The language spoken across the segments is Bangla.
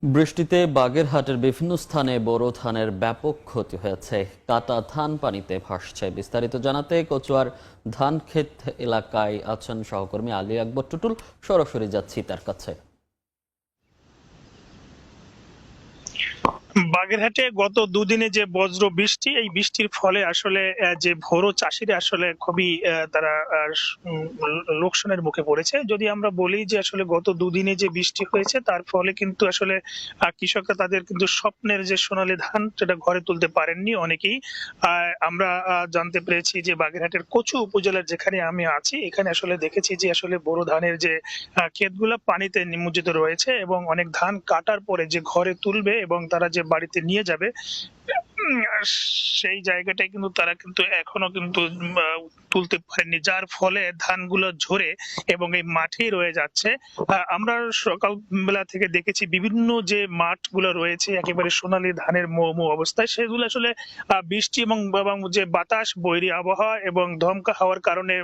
বৃষ্টিতে বাগেরহাটের বিভিন্ন স্থানে বোরো ধানের ব্যাপক ক্ষতি হয়েছে। কাটা ধান পানিতে ভাসছে। বিস্তারিত জানাতে কচুয়ার ধানক্ষেত এলাকায় আছেন সহকর্মী আলী আকবর টুটুল। সরাসরি যাচ্ছি তার কাছে। বাগেরহাটে গত দুদিনে যে বজ্র বৃষ্টি, এই বৃষ্টির ফলে আসলে যে ভোরো চাষিরা আসলে খুবই তারা লোকসানের মুখে পড়েছে। যদি আমরা বলি যে আসলে গত দুদিনে যে বৃষ্টি হয়েছে তার ফলে কিন্তু আসলে কৃষকরা তাদের কিন্তু স্বপ্নের যে সোনালী ধান সেটা ঘরে তুলতে পারেননি অনেকেই। আমরা জানতে পেরেছি যে বাগেরহাটের কচু উপজেলার যেখানে আমি আছি এখানে আসলে দেখেছি যে আসলে বোরো ধানের যে ক্ষেতগুলো পানিতে নিমজ্জিত রয়েছে এবং অনেক ধান কাটার পরে যে ঘরে তুলবে এবং তারা যে বাড়িতে নিয়ে যাবে আর সেই জায়গাটায় কিন্তু তারা কিন্তু এখনো কিন্তু তুলতে পারেনি, যার ফলে ধানগুলো ঝরে এবং এই মাঠেই রয়ে যাচ্ছে। আমরা সকালবেলা থেকে দেখেছি বিভিন্ন যে মাঠগুলো রয়েছে একেবারে সোনালী ধানের মোমো অবস্থায়, সেগুলো আসলে বৃষ্টি এবং যে বাতাস বৈরী আবহাওয়া এবং ধমকা হওয়ার কারণে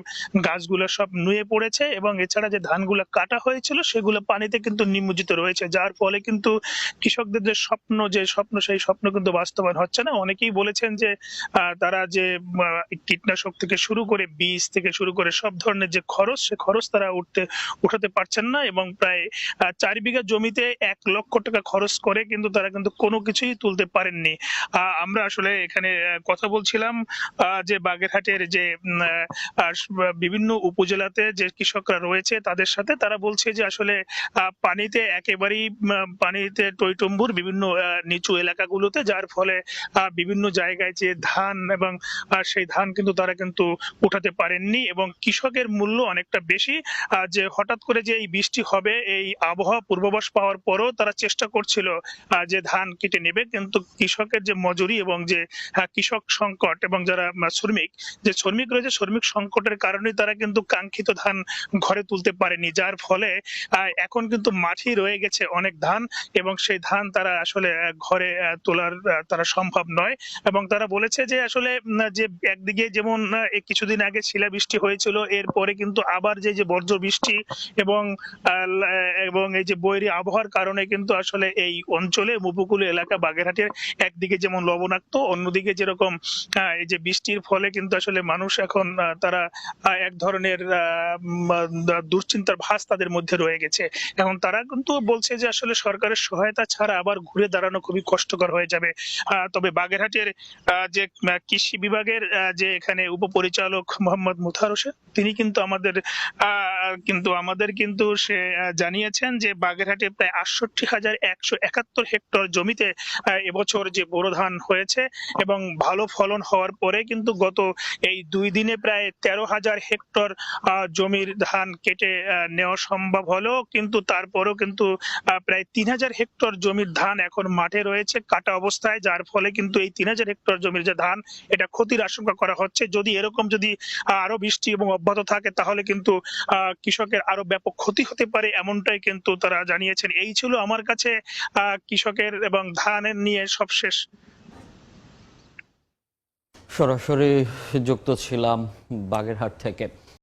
গাছগুলো সব নুয়ে পড়েছে এবং এছাড়া যে ধানগুলো কাটা হয়েছিল সেগুলো পানিতে কিন্তু নিমজ্জিত রয়েছে, যার ফলে কিন্তু কৃষকদের যে স্বপ্ন সেই স্বপ্ন কিন্তু বাস্তবায়ন হচ্ছে না। অনেকেই বলেছেন যে তারা যে কীটনাশক থেকে শুরু করে বীজ থেকে শুরু করে সব ধরনের যে খরচ, সে খরচ তারা উঠাতে পারছেন না এবং প্রায় 4 বিঘা জমিতে 1 লক্ষ টাকা খরচ করে কিন্তু তারা কিন্তু কোনো কিছুই তুলতে পারেননি। আমরা আসলে এখানে কথা বলছিলাম যে বাগেরহাটের যে বিভিন্ন উপজেলাতে যে কৃষকরা রয়েছে তাদের সাথে। তারা বলছে যে আসলে পানিতে একেবারেই পানিতে টইটুম্বুর বিভিন্ন নিচু এলাকাগুলোতে, যার ফলে বিভিন্ন জায়গায় যে ধান এবং সেই ধান কিন্তু তারা কিন্তু উঠাতে পারেননি এবং কৃষকের মূল্য অনেকটা বেশি। যে হঠাৎ করে যে এই বৃষ্টি হবে এই আবহাওয়া পূর্বাভাস পাওয়ার পরও তারা চেষ্টা করছিল যে ধান কেটে নেবে, কিন্তু কৃষকের যে মজুরি এবং যে কৃষক সংকট এবং যারা শ্রমিক রয়েছে শ্রমিক সংকটের কারণে তারা কিন্তু কাঙ্ক্ষিত ধান ঘরে তুলতে পারেনি, যার ফলে এখন কিন্তু মাঠেই রয়ে গেছে অনেক ধান এবং সেই ধান তারা আসলে ঘরে তোলার তারা সম্ভব নয়। এবং তারা বলেছে যে আসলে যে একদিকে যেমন কিছুদিন আগে শিলাবৃষ্টি হয়েছিল, এরপরে কিন্তু আবার যে বজ্র বৃষ্টি এবং এই যে বৈরী আবহাওয়ার কারণে কিন্তু আসলে এই অঞ্চলে উপকূলীয় এলাকা বাগেরহাটের একদিকে যেমন লবণাক্ত, অন্যদিকে যেরকম এই যে বৃষ্টির ফলে কিন্তু আসলে মানুষ এখন তারা এক ধরনের দুশ্চিন্তার ভাঁজ তাদের মধ্যে রয়ে গেছে। এখন তারা কিন্তু বলছে যে আসলে সরকারের সহায়তা ছাড়া আবার ঘুরে দাঁড়ানো খুবই কষ্টকর হয়ে যাবে। তবে বাগেরহাটের যে কৃষি বিভাগের যে এখানে উপপরিচালক মোহাম্মদ মুতাহার হোসেন, তিনি কিন্তু আমাদের কিন্তু সে জানিয়েছেন যে বাগেরহাটে প্রায় 68,171 হেক্টর জমিতে এবছর যে বোরো ধান হয়েছে এবং ভালো ফলন হওয়ার পরে কিন্তু গত এই 2 দিনে প্রায় 13,000 হেক্টর জমির ধান কেটে নেওয়া সম্ভব হলেও কিন্তু তারপরেও কিন্তু প্রায় 3,000 হেক্টর জমির ধান এখন মাঠে রয়েছে কাটা অবস্থায়, যার ফলে কিন্তু এই 3,000 হেক্টর জমির যে ধান এটা ক্ষতির আশঙ্কা করা হচ্ছে। যদি আরো বৃষ্টি এবং অব্যাহত থাকে তাহলে কিন্তু কৃষকের আরো ব্যাপক ক্ষতি হতে পারে, এমনটাই কিন্তু তারা জানিয়েছেন। এই ছিল আমার কাছে কৃষকের এবং ধানের নিয়ে সবশেষ। সরাসরি যুক্ত ছিলাম বাগেরহাট থেকে।